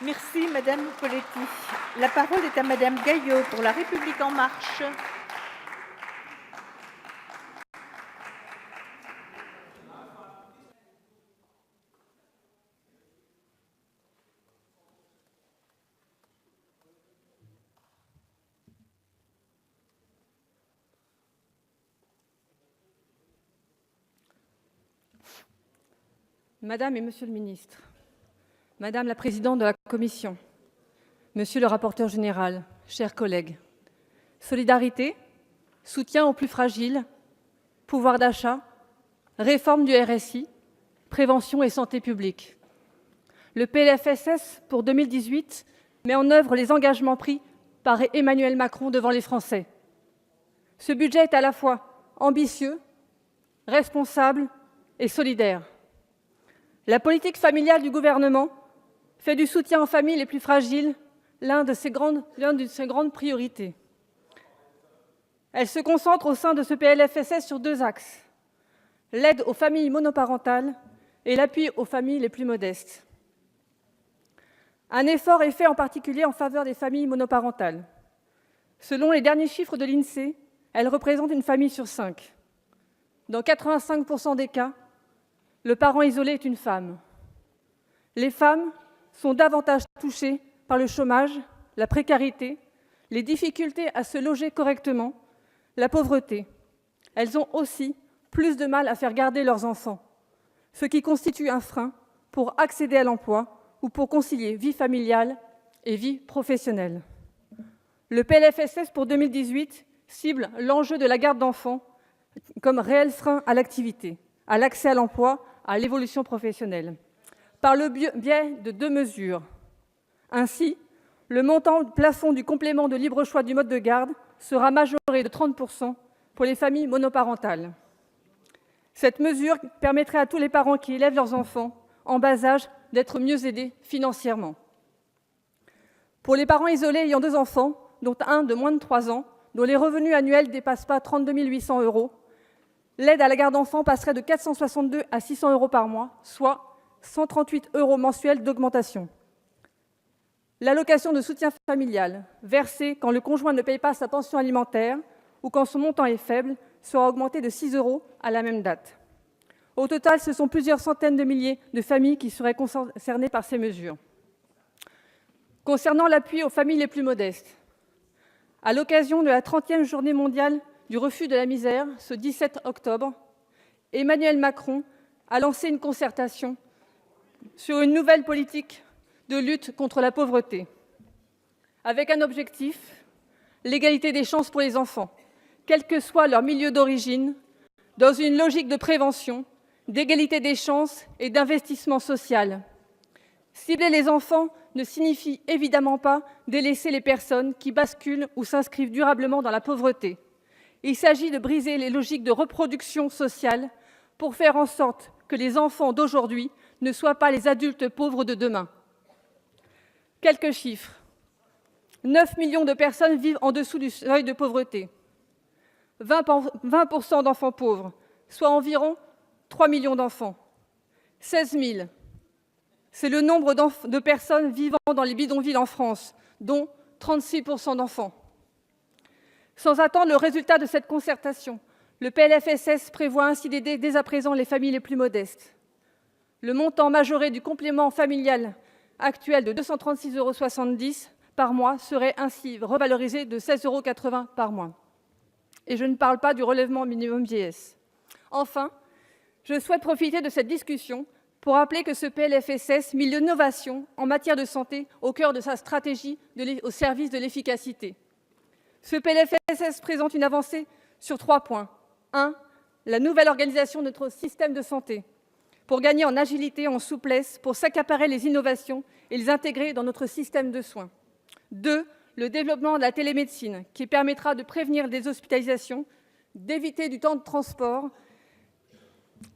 Merci Madame Poletti. La parole est à Madame Gaillot pour La République en marche. Madame et Monsieur le ministre, Madame la présidente de la Commission, Monsieur le rapporteur général, chers collègues, solidarité, soutien aux plus fragiles, pouvoir d'achat, réforme du RSI, prévention et santé publique. Le PLFSS pour 2018 met en œuvre les engagements pris par Emmanuel Macron devant les Français. Ce budget est à la fois ambitieux, responsable et solidaire. La politique familiale du gouvernement fait du soutien aux familles les plus fragiles l'une de ses grandes priorités. Elle se concentre au sein de ce PLFSS sur deux axes, l'aide aux familles monoparentales et l'appui aux familles les plus modestes. Un effort est fait en particulier en faveur des familles monoparentales. Selon les derniers chiffres de l'INSEE, elles représentent une famille sur 5. Dans 85% des cas, le parent isolé est une femme. Les femmes sont davantage touchées par le chômage, la précarité, les difficultés à se loger correctement, la pauvreté. Elles ont aussi plus de mal à faire garder leurs enfants, ce qui constitue un frein pour accéder à l'emploi ou pour concilier vie familiale et vie professionnelle. Le PLFSS pour 2018 cible l'enjeu de la garde d'enfants comme réel frein à l'activité, à l'accès à l'emploi, à l'évolution professionnelle, par le biais de deux mesures. Ainsi, le montant plafond du complément de libre choix du mode de garde sera majoré de 30% pour les familles monoparentales. Cette mesure permettrait à tous les parents qui élèvent leurs enfants en bas âge d'être mieux aidés financièrement. Pour les parents isolés ayant 2 enfants, dont un de moins de 3 ans, dont les revenus annuels ne dépassent pas 32 800 €, l'aide à la garde d'enfants passerait de 462 à 600 € par mois, soit 138 € mensuels d'augmentation. L'allocation de soutien familial, versée quand le conjoint ne paye pas sa pension alimentaire ou quand son montant est faible, sera augmentée de 6 € à la même date. Au total, ce sont plusieurs centaines de milliers de familles qui seraient concernées par ces mesures. Concernant l'appui aux familles les plus modestes, à l'occasion de la 30e journée mondiale du refus de la misère, ce 17 octobre, Emmanuel Macron a lancé une concertation sur une nouvelle politique de lutte contre la pauvreté, avec un objectif, l'égalité des chances pour les enfants, quel que soit leur milieu d'origine, dans une logique de prévention, d'égalité des chances et d'investissement social. Cibler les enfants ne signifie évidemment pas délaisser les personnes qui basculent ou s'inscrivent durablement dans la pauvreté. Il s'agit de briser les logiques de reproduction sociale pour faire en sorte que les enfants d'aujourd'hui ne soient pas les adultes pauvres de demain. Quelques chiffres. 9 millions de personnes vivent en dessous du seuil de pauvreté. 20% d'enfants pauvres, soit environ 3 millions d'enfants. 16 000. C'est le nombre de personnes vivant dans les bidonvilles en France, dont 36% d'enfants. Sans attendre le résultat de cette concertation, le PLFSS prévoit ainsi d'aider dès à présent les familles les plus modestes. Le montant majoré du complément familial actuel de 236,70 € par mois serait ainsi revalorisé de 16,80 € par mois. Et je ne parle pas du relèvement minimum vieillesse. Enfin, je souhaite profiter de cette discussion pour rappeler que ce PLFSS met l'innovation en matière de santé au cœur de sa stratégie au service de l'efficacité. Ce PLFSS présente une avancée sur 3 points. 1. La nouvelle organisation de notre système de santé, pour gagner en agilité, en souplesse, pour s'accaparer les innovations et les intégrer dans notre système de soins. 2. Le développement de la télémédecine, qui permettra de prévenir les hospitalisations, d'éviter du temps de transport,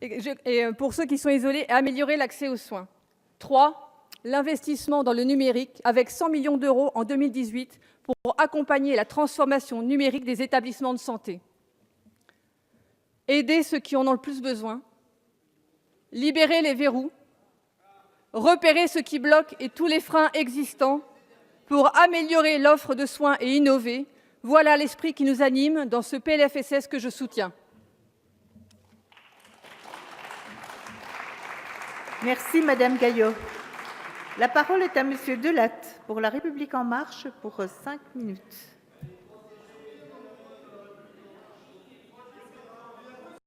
et pour ceux qui sont isolés, améliorer l'accès aux soins. 3. L'investissement dans le numérique, avec 100 millions € en 2018 pour accompagner la transformation numérique des établissements de santé. Aider ceux qui en ont le plus besoin, libérer les verrous, repérer ce qui bloque et tous les freins existants pour améliorer l'offre de soins et innover. Voilà l'esprit qui nous anime dans ce PLFSS que je soutiens. Merci, Madame Gaillot. La parole est à Monsieur Delatte pour La République En Marche pour 5 minutes.